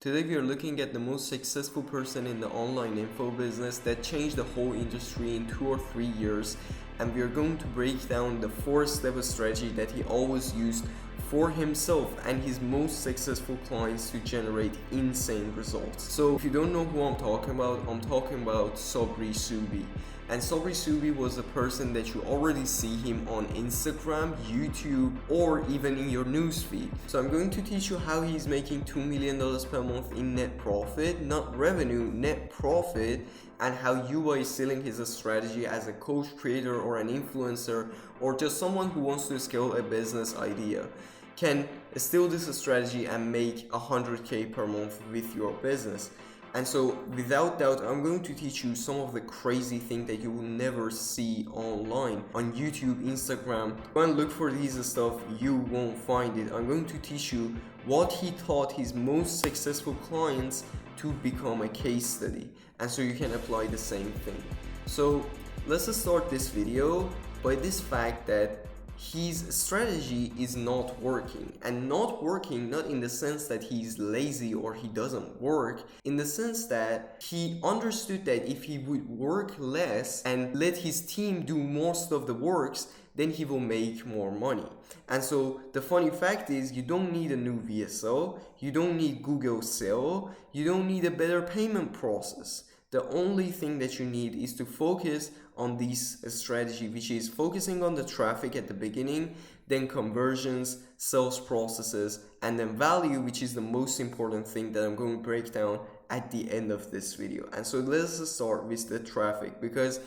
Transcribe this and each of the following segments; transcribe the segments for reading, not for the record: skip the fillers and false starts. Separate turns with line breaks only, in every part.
Today we are looking at the most successful person in the online info business that changed the whole industry in 2 or 3 years, and we are going to break down the 4-step strategy that he always used for himself and his most successful clients to generate insane results. So if you don't know who I'm talking about Sabri Subi. And Sabri Subi was a person that you already see him on Instagram, YouTube, or even in your newsfeed. So I'm going to teach you how he's making $2 million per month in net profit, not revenue, net profit, and how you by selling his strategy as a coach, creator, or an influencer, or just someone who wants to scale a business idea, can steal this strategy and make 100K per month with your business. And so without doubt, I'm going to teach you some of the crazy things that you will never see online on YouTube, Instagram. Go and look for these stuff, you won't find it. I'm going to teach you what he taught his most successful clients to become a case study, and so you can apply the same thing. So let's start this video by this fact that his strategy is not working, and not working not in the sense that he's lazy or he doesn't work, in the sense that he understood that if he would work less and let his team do most of the works, then he will make more money. And so the funny fact is, you don't need a new VSL, you don't need Google SEO, you don't need a better payment process. The only thing that you need is to focus on this strategy, which is focusing on the traffic at the beginning, then conversions, sales processes, and then value, which is the most important thing that I'm going to break down at the end of this video. And so let's start with the traffic, because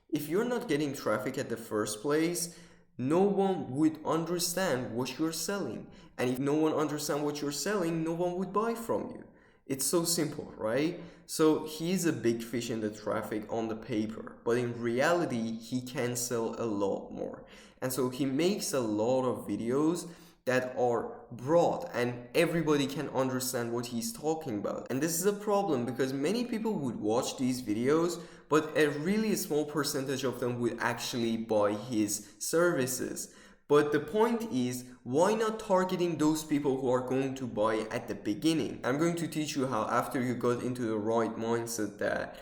if you're not getting traffic at the first place, no one would understand what you're selling. And if no one understands what you're selling, no one would buy from you. It's so simple, right? So he's a big fish in the traffic on the paper, but in reality, he can sell a lot more. And so he makes a lot of videos that are broad and everybody can understand what he's talking about. And this is a problem because many people would watch these videos, but a really small percentage of them would actually buy his services. But the point is, why not targeting those people who are going to buy at the beginning? I'm going to teach you how, after you got into the right mindset, that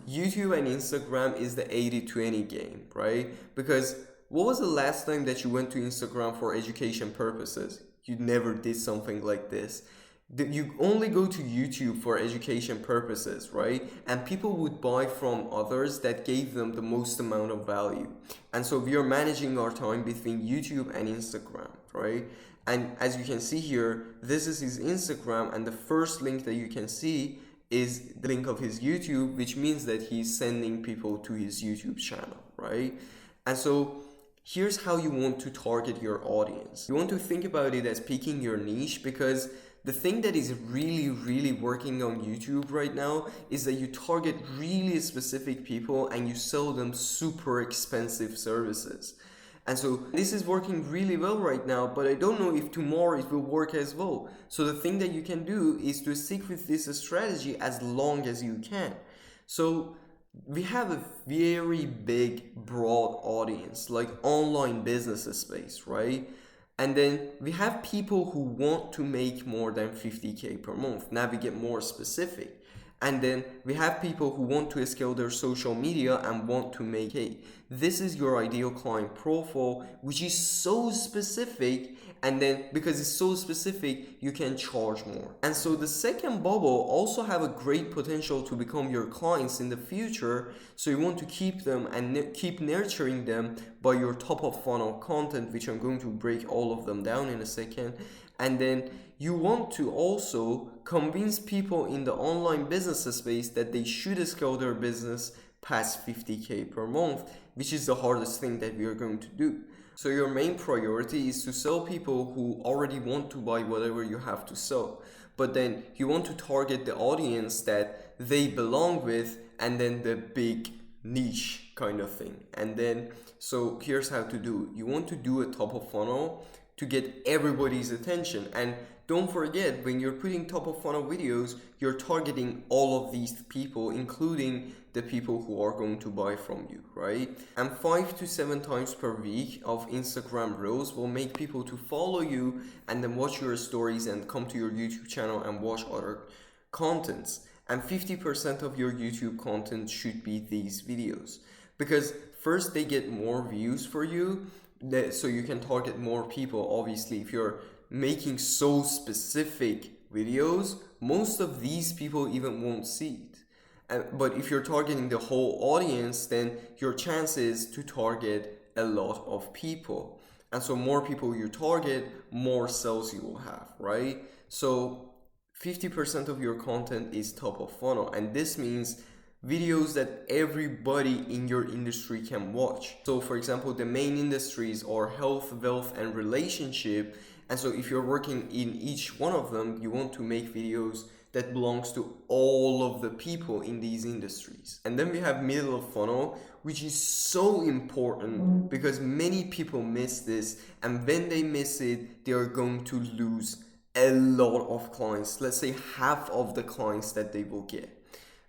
YouTube and Instagram is the 80-20 game, right? Because what was the last time that you went to Instagram for education purposes? You never did something like this. You only go to YouTube for education purposes, right? And people would buy from others that gave them the most amount of value. And so we are managing our time between YouTube and Instagram, right? And as you can see here, this is his Instagram, and the first link that you can see is the link of his YouTube, which means that he's sending people to his YouTube channel, right? And so here's how you want to target your audience. You want to think about it as picking your niche, because the thing that is really working on YouTube right now is that you target really specific people and you sell them super expensive services. And so this is working really well right now, but I don't know if tomorrow it will work as well. So the thing that you can do is to stick with this strategy as long as you can. So we have a very big, broad audience, like online business space, right? And then we have people who want to make more than 50K per month. Now we get more specific. And then we have people who want to scale their social media and want to make it. This is your ideal client profile, which is so specific. And then because it's so specific, you can charge more. And so the second bubble also have a great potential to become your clients in the future. So you want to keep them and keep nurturing them by your top of funnel content, which I'm going to break all of them down in a second. And then you want to also convince people in the online business space that they should scale their business past 50K per month, which is the hardest thing that we are going to do. So your main priority is to sell people who already want to buy whatever you have to sell. But then you want to target the audience that they belong with, and then the big niche kind of thing. And then, so here's how to do it. You want to do a top of funnel to get everybody's attention. And don't forget, when you're putting top of funnel videos, you're targeting all of these people, including the people who are going to buy from you, right? And 5 to 7 times per week of Instagram reels will make people to follow you and then watch your stories and come to your YouTube channel and watch other contents, and 50% of your YouTube content should be these videos, because first they get more views for you, so you can target more people. Obviously, if you're making so specific videos, most of these people even won't see it. But if you're targeting the whole audience, then your chance is to target a lot of people. And so more people you target, more sales you will have, right? So 50% of your content is top of funnel. And this means videos that everybody in your industry can watch. So for example, the main industries are health, wealth, and relationship. And so if you're working in each one of them, you want to make videos that belongs to all of the people in these industries. And then we have middle of funnel, which is so important because many people miss this, and when they miss it, they are going to lose a lot of clients. Let's say half of the clients that they will get,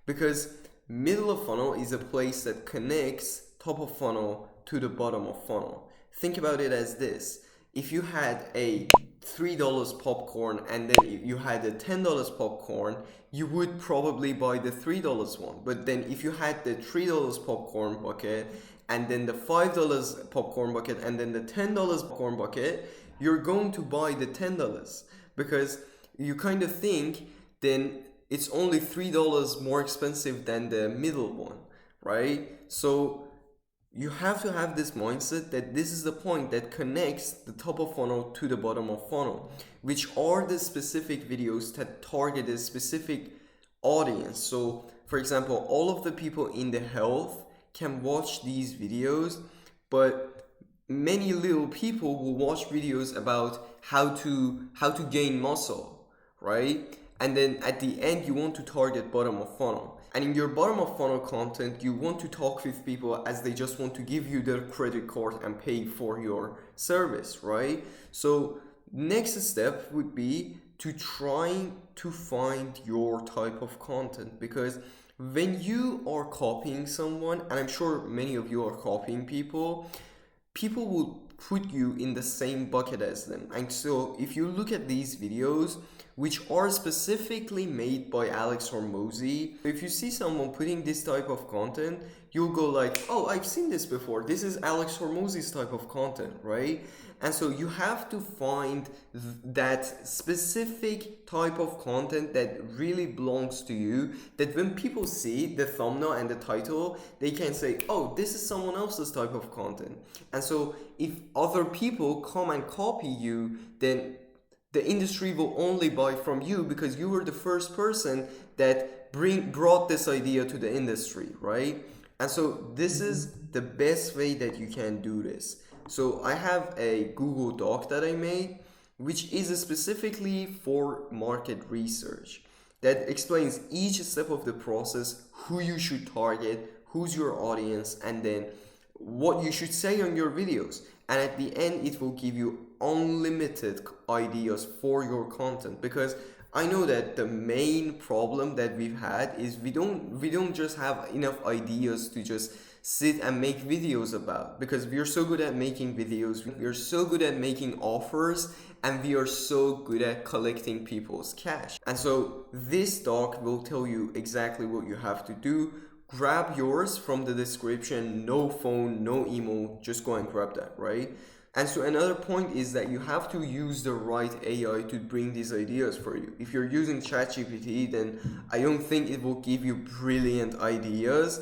because middle of funnel is a place that connects top of funnel to the bottom of funnel. Think about it as this: if you had a $3 popcorn and then you had a $10 popcorn, you would probably buy the $3 one. But then if you had the $3 popcorn bucket and then the $5 popcorn bucket and then the $10 popcorn bucket, you're going to buy the $10 because you kind of think then it's only $3 more expensive than the middle one, right? So you have to have this mindset that this is the point that connects the top of funnel to the bottom of funnel, which are the specific videos that target a specific audience. So for example, all of the people in the health can watch these videos, but many little people will watch videos about how to gain muscle, right? And then at the end, you want to target bottom of funnel. And in your bottom of funnel content, you want to talk with people as they just want to give you their credit card and pay for your service, right? So next step would be to trying to find your type of content, because when you are copying someone, and I'm sure many of you are copying people will put you in the same bucket as them. And so if you look at these videos, which are specifically made by Alex Hormozi, if you see someone putting this type of content, you'll go like, oh, I've seen this before. This is Alex Hormozi's type of content, right? And so you have to find that specific type of content that really belongs to you, that when people see the thumbnail and the title, they can say, oh, this is someone else's type of content. And so if other people come and copy you, then the industry will only buy from you because you were the first person that brought this idea to the industry, right? And so this is the best way that you can do this. So I have a Google Doc that I made, which is specifically for market research, that explains each step of the process, who you should target, who's your audience, and then what you should say on your videos. And at the end, it will give you unlimited ideas for your content, because I know that the main problem that we've had is we don't just have enough ideas to just sit and make videos about, because we are so good at making videos, we are so good at making offers, and we are so good at collecting people's cash. And so this doc will tell you exactly what you have to do. Grab yours from the description. No phone, no email, just go and grab that, right? And so another point is that you have to use the right AI to bring these ideas for you. If you're using ChatGPT, then I don't think it will give you brilliant ideas,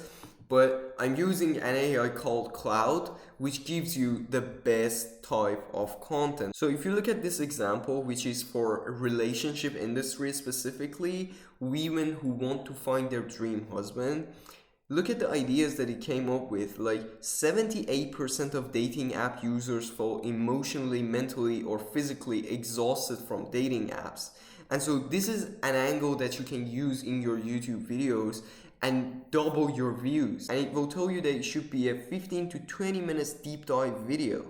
but I'm using an AI called Cloud, which gives you the best type of content. So if you look at this example, which is for relationship industry specifically, women who want to find their dream husband, look at the ideas that it came up with. Like 78% of dating app users feel emotionally, mentally, or physically exhausted from dating apps. And so this is an angle that you can use in your YouTube videos and double your views. And it will tell you that it should be a 15 to 20 minutes deep dive video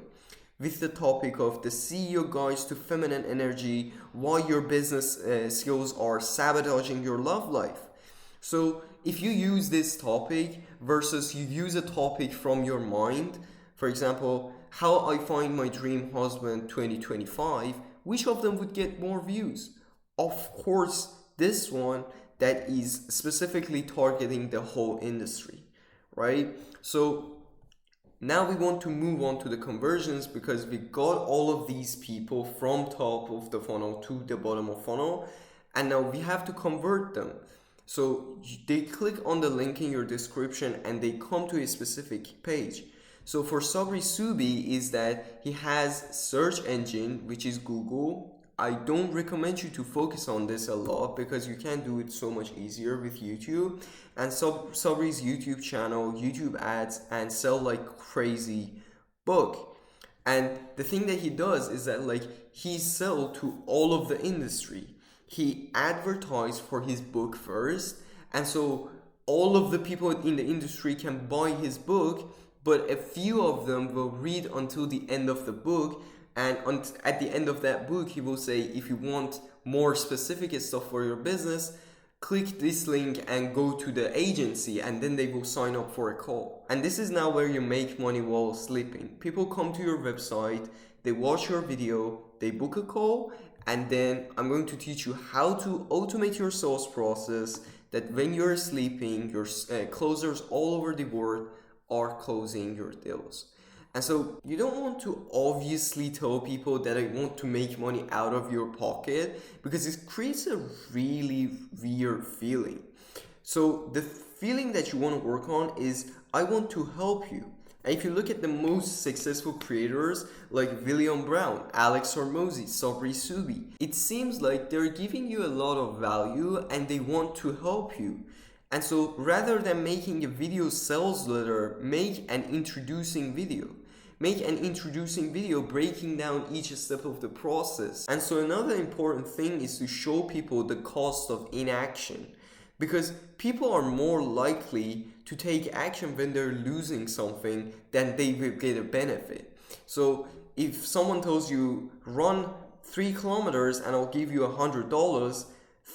with the topic of the CEO guides to feminine energy, why your business skills are sabotaging your love life. So if you use this topic versus you use a topic from your mind, for example, how I find my dream husband 2025, which of them would get more views? Of course, this one that is specifically targeting the whole industry, right? So now we want to move on to the conversions, because we got all of these people from top of the funnel to the bottom of funnel, and now we have to convert them. So they click on the link in your description and they come to a specific page. So for Sabri Subi is that he has search engine, which is Google. I don't recommend you to focus on this a lot because you can do it so much easier with YouTube. And Sabri's YouTube channel, YouTube ads, and sell like crazy book. And the thing that he does is that like he sell to all of the industry. He advertised for his book first, and so all of the people in the industry can buy his book, but a few of them will read until the end of the book. And at the end of that book, he will say, if you want more specific stuff for your business, click this link and go to the agency, and then they will sign up for a call. And this is now where you make money while sleeping. People come to your website, they watch your video, they book a call, and then I'm going to teach you how to automate your sales process, that when you're sleeping, your closers all over the world are closing your deals. And so you don't want to obviously tell people that I want to make money out of your pocket, because it creates a really weird feeling. So the feeling that you want to work on is, I want to help you. And if you look at the most successful creators like William Brown, Alex Hormozi, Sabri Subi, it seems like they're giving you a lot of value and they want to help you. And so rather than making a video sales letter, make an introducing video. Make an introducing video breaking down each step of the process. And so another important thing is to show people the cost of inaction, because people are more likely to take action when they're losing something than they will get a benefit. So if someone tells you run 3 kilometers and I'll give you $100,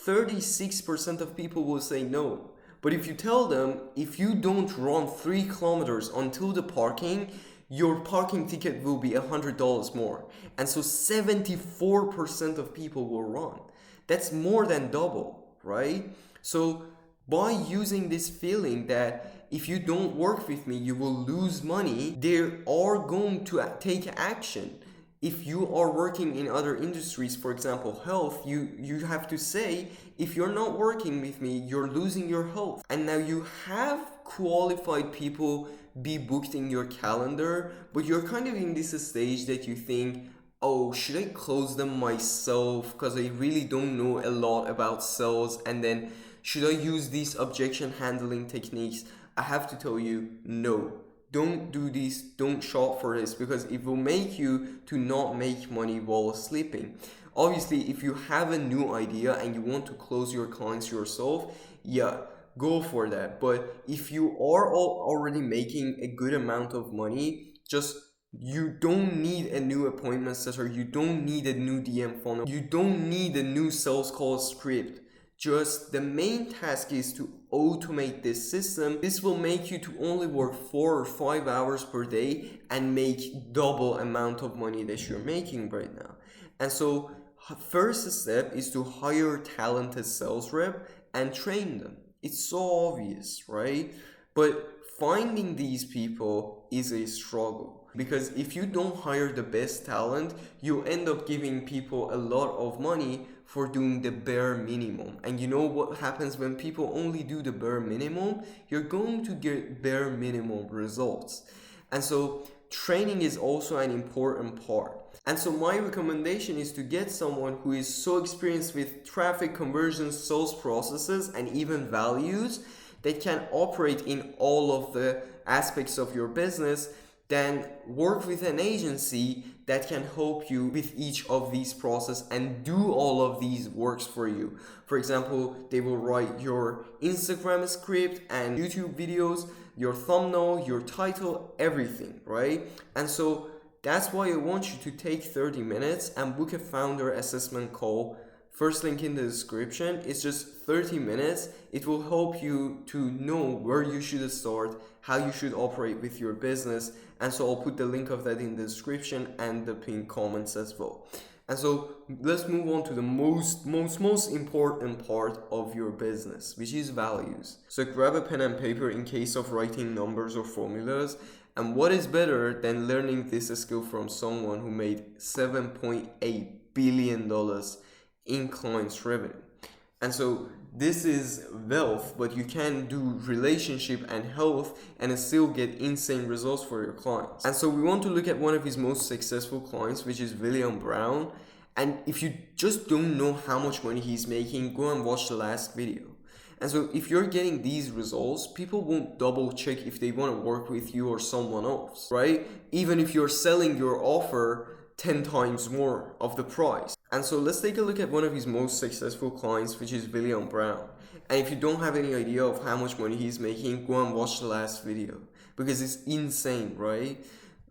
36% of people will say no. But if you tell them, if you don't run 3 kilometers until the parking, your parking ticket will be $100 more. And so 74% of people will run. That's more than double, right? So by using this feeling that if you don't work with me, you will lose money, they are going to take action. If you are working in other industries, for example, health, you have to say, if you're not working with me, you're losing your health. And now you have qualified people be booked in your calendar, but you're kind of in this stage that you think, oh, should I close them myself because I really don't know a lot about sales, and then should I use these objection handling techniques? I have to tell you, no. Don't do this, don't shop for this, because it will make you to not make money while sleeping. Obviously, if you have a new idea and you want to close your clients yourself, yeah, go for that. But if you are already making a good amount of money, you don't need a new appointment setter, you don't need a new DM funnel, you don't need a new sales call script. Just the main task is to automate this system. This will make you to only work 4 or 5 hours per day and make double amount of money that you're making right now. And so first step is to hire talented sales rep and train them. It's so obvious, right? But finding these people is a struggle, because if you don't hire the best talent, you end up giving people a lot of money for doing the bare minimum. And you know what happens when people only do the bare minimum? You're going to get bare minimum results. And so training is also an important part. And so my recommendation is to get someone who is so experienced with traffic, conversions, sales processes, and even values that can operate in all of the aspects of your business, then work with an agency that can help you with each of these processes and do all of these works for you. For example, they will write your Instagram script and YouTube videos, your thumbnail, your title, everything, right? And so that's why I want you to take 30 minutes and book a founder assessment call. First link in the description. It's just 30 minutes. It will help you to know where you should start, how you should operate with your business. And so I'll put the link of that in the description and the pinned comments as well. And so let's move on to the most important part of your business, which is values. So grab a pen and paper in case of writing numbers or formulas. And what is better than learning this skill from someone who made $7.8 billion in clients revenue? And so this is wealth, but you can do relationship and health and still get insane results for your clients. And so we want to look at one of his most successful clients, which is William Brown. And if you just don't know how much money he's making, go and watch the last video. And so if you're getting these results, people won't double check if they want to work with you or someone else, right? Even if you're selling your offer 10 times more of the price. And so let's take a look at one of his most successful clients, which is William Brown. And if you don't have any idea of how much money he's making, go and watch the last video because it's insane, right?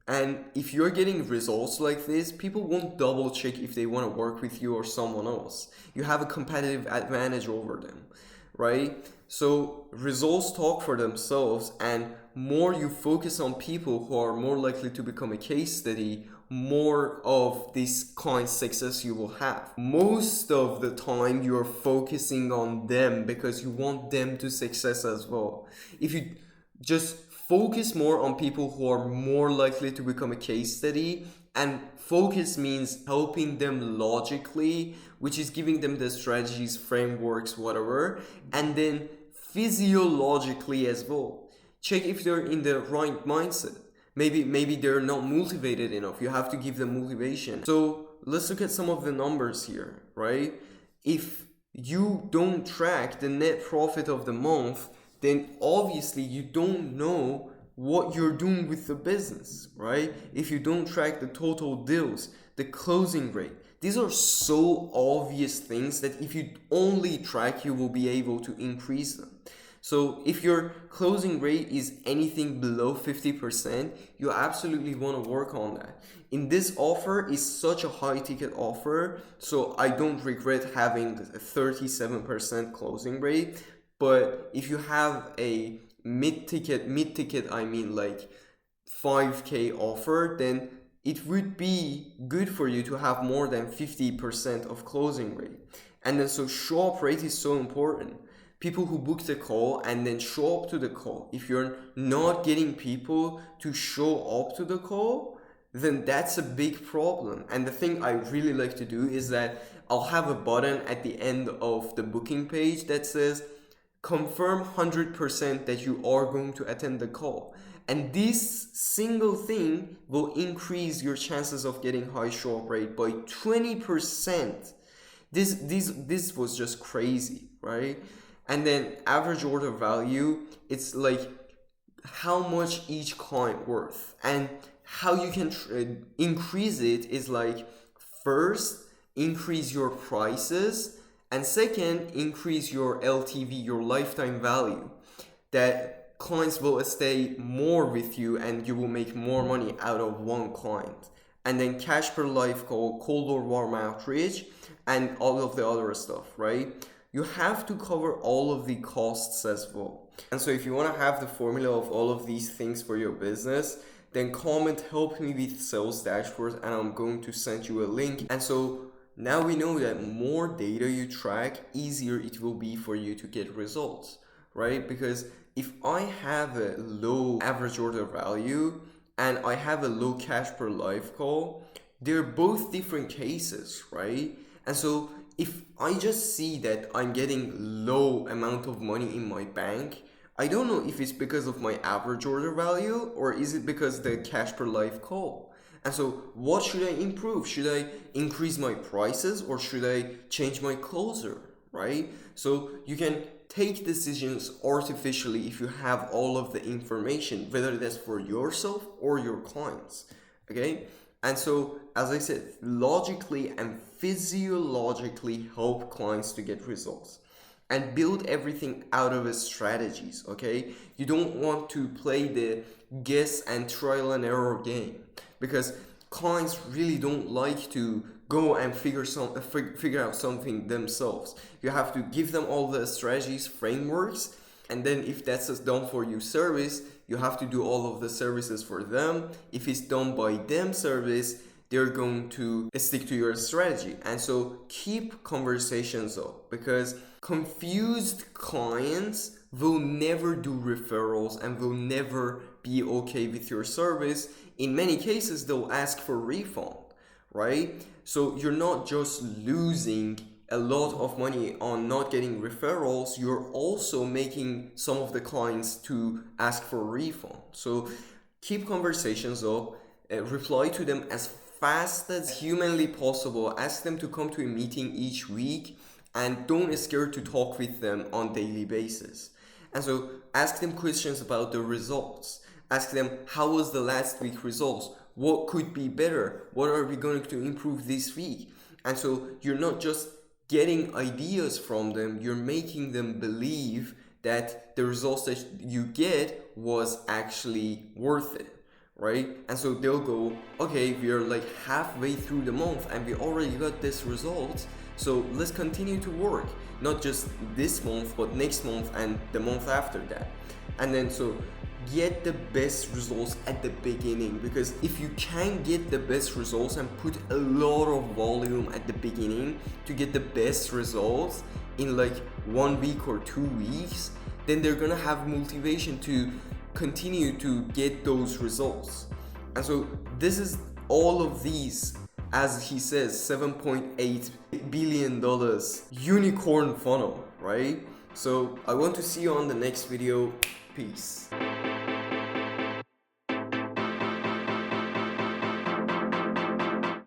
And if you're getting results like this, people won't double check if they want to work with you or someone else. You have a competitive advantage over them, right? So results talk for themselves, and more you focus on people who are more likely to become a case study, more of this kind of success you will have. Most of the time you're focusing on them because you want them to success as well. If you just focus more on people who are more likely to become a case study, and focus means helping them logically, which is giving them the strategies, frameworks, whatever, and then physiologically as well. Check if they're in the right mindset. Maybe they're not motivated enough. You have to give them motivation. So let's look at some of the numbers here, right? If you don't track the net profit of the month, then obviously you don't know what you're doing with the business, right? If you don't track the total deals, the closing rate, these are so obvious things that if you only track, you will be able to increase them. So if your closing rate is anything below 50%, you absolutely want to work on that. In this offer is such a high ticket offer, so I don't regret having a 37% closing rate. But if you have a mid-ticket, I mean like 5K offer, then it would be good for you to have more than 50% of closing rate. And then so show up rate is so important. People who book the call and then show up to the call. If you're not getting people to show up to the call, then that's a big problem. And the thing I really like to do is that I'll have a button at the end of the booking page that says, confirm 100% that you are going to attend the call. And this single thing will increase your chances of getting high show up rate by 20%. This was just crazy, right? And then average order value, it's like how much each client worth, and how you can increase it is like, first, increase your prices, and second, increase your LTV, your lifetime value, that clients will stay more with you and you will make more money out of one client. And then cash per live call, cold or warm outreach, and all of the other stuff, right? You have to cover all of the costs as well. And so if you want to have the formula of all of these things for your business, then comment help me with sales dashboard and I'm going to send you a link. And so now we know that more data you track, easier it will be for you to get results, right? Because if I have a low average order value and I have a low cash per live call, they're both different cases, right? And so if I just see that I'm getting low amount of money in my bank, I don't know if it's because of my average order value or is it because the cash per live call. And so what should I improve? Should I increase my prices or should I change my closer, right? So you can take decisions artificially if you have all of the information, whether that's for yourself or your clients, okay? And so, as I said, logically and physiologically help clients to get results and build everything out of strategies, okay? You don't want to play the guess and trial and error game because clients really don't like to go and figure out something themselves. You have to give them all the strategies, frameworks, and then if that's a done for you service, you have to do all of the services for them. If it's done by them service, they're going to stick to your strategy. And so keep conversations up, because confused clients will never do referrals and will never be okay with your service. In many cases, they'll ask for refund, right? So you're not just losing a lot of money on not getting referrals, you're also making some of the clients to ask for a refund. So keep conversations up, reply to them as fast as humanly possible, ask them to come to a meeting each week, and don't be scared to talk with them on daily basis. And so ask them questions about the results. Ask them, how was the last week results? What could be better? What are we going to improve this week? And so you're not just getting ideas from them, you're making them believe that the results that you get was actually worth it, right? And so they'll go, okay, we are like halfway through the month and we already got this result, so let's continue to work, not just this month, but next month and the month after that. And then so get the best results at the beginning, because if you can get the best results and put a lot of volume at the beginning to get the best results in like 1 week or 2 weeks, then they're gonna have motivation to continue to get those results. And so this is all of these, as he says, $7.8 billion unicorn funnel, right? So I want to see you on the next video. Peace.